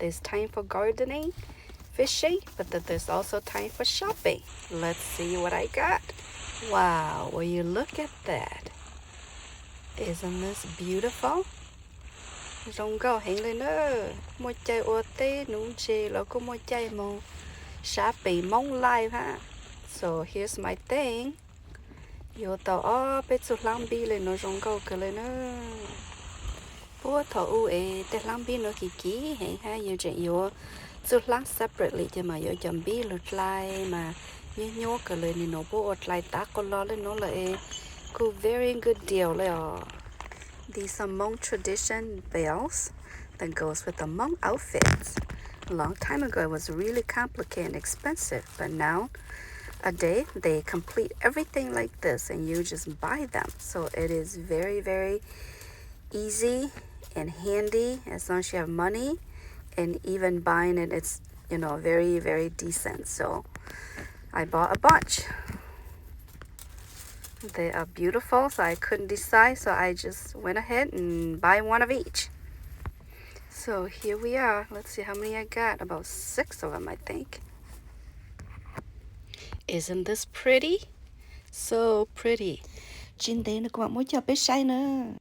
there's time for gardening, fishing, but that there's also time for shopping. Let's see what I got. Wow, will you look at that? Isn't this beautiful? Rong go hang lên nữa. Một chai ô tê nung chê lo có một chai mong shopping mong live ha. So here's my thing. Yo tao bé su lang bi lên nó rong go cái lên nữa. Bố thọ u te lang bi nó kiki hang ha yo chuyện yo su lang separately chứ mà yo chấm bi lụt lại mà nhô cái lên thì nó bố ọt lại ta con lo lên nó là cô very good dealเลยอ๋อ. These are Hmong tradition bells that goes with the Hmong outfits. A long time ago, it was really complicated and expensive, but now, a day, they complete everything like this, and you just buy them. So it is very, very easy and handy as long as you have money, and even buying it, it's very, very decent. So I bought a bunch. They are beautiful, so I couldn't decide, so I just went ahead and buy one of each. So here we are. Let's see how many I got. About 6 of them, I think. Isn't this pretty? So pretty. Trên đây nó có một chút bé sai nữa.